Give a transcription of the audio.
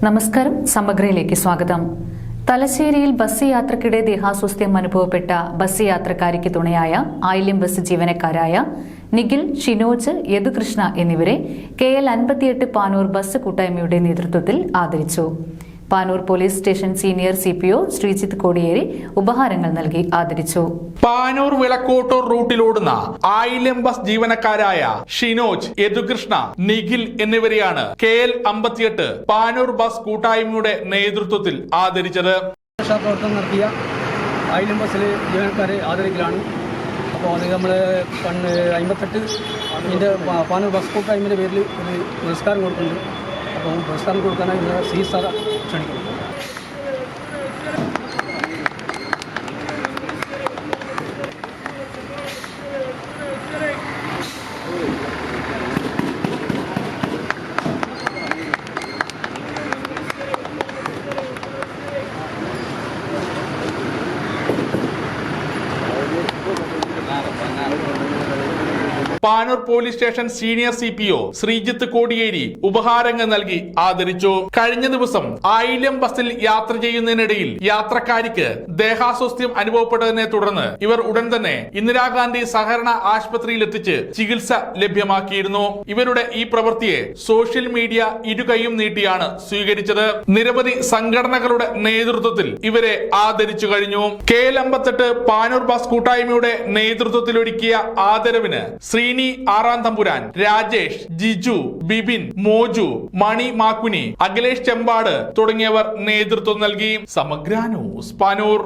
നമസ്കാരം, സമഗ്രയിലേക്ക് സ്വാഗതം. തലശ്ശേരിയിൽ ബസ് യാത്രക്കിടെ ദേഹാസ്വാസ്ഥ്യം അനുഭവപ്പെട്ട ബസ് യാത്രക്കാരിക്ക് തുണയായ ആയില്യം ബസ് ജീവനക്കാരായ നിഖിൽ, ഷിനോജ്, യദുകൃഷ്ണ എന്നിവരെ KL 58 പാനൂർ ബസ് കൂട്ടായ്മയുടെ നേതൃത്വത്തിൽ ആദരിച്ചു. Panoor police station senior CPO Sreejith Kodiyeri ഉപഹാരങ്ങൾ നൽകി ആദരിച്ചു. പാനൂർ വിളക്കോട്ടൂർ റൂട്ടിലോടുന്ന ആയില്യം ബസ് ജീവനക്കാരായ ഷിനോജ്, യദുകൃഷ്ണ, നിഖിൽ എന്നിവരെയാണ് KL 58 പാനൂർ ബസ് കൂട്ടായ്മയുടെ നേതൃത്വത്തിൽ ആദരിച്ചത്. പ്രവർത്തനം നടത്തിയ ആയില്യം ബസ്സിലെ ജീവനക്കാരെ ആദരിക്കലാണ്. അപ്പോൾ അത് നമ്മൾ 58 പാനൂർ ബസ് കൂട്ടായ്മയുടെ പേരിൽ ഒരു പുരസ്കാരം കൊടുക്കുന്നുണ്ട്. അപ്പോൾ പുരസ്കാരം കൊടുക്കാനായി ഇന്ന് സി സാർ ക്ഷണിക്കുന്നു. Panoor police station senior CPO Sreejith Kodiyeri ഉപഹാരങ്ങൾ നൽകി ആദരിച്ചു. കഴിഞ്ഞ ദിവസം ആയില്യം ബസ്സിൽ യാത്ര ചെയ്യുന്നതിനിടയിൽ യാത്രക്കാരിക്ക് ദേഹാസ്വാസ്ഥ്യം അനുഭവപ്പെട്ടതിനെ തുടർന്ന് ഇവർ ഉടൻ തന്നെ ഇന്ദിരാഗാന്ധി സഹകരണ ആശുപത്രിയിൽ എത്തിച്ച് ചികിത്സ ലഭ്യമാക്കിയിരുന്നു. ഇവരുടെ ഈ പ്രവൃത്തിയെ സോഷ്യൽ മീഡിയ ഇരുകൈയും നീട്ടിയാണ് സ്വീകരിച്ചത്. നിരവധി സംഘടനകളുടെ നേതൃത്വത്തിൽ ഇവരെ ആദരിച്ചു കഴിഞ്ഞു. KL 58 പാനൂർ ബസ് കൂട്ടായ്മയുടെ നേതൃത്വത്തിൽ ഒരുക്കിയ ആദരവിന് ശ്രീനി ആറാം തമ്പുരാൻ, രാജേഷ്, ജിജു, ബിബിൻ, മോജു, മണി മാക്കുനി, അഖിലേഷ് ചെമ്പാട് തുടങ്ങിയവർ നേതൃത്വം നൽകി. സമഗ്ര ന്യൂസ്, പാനൂർ.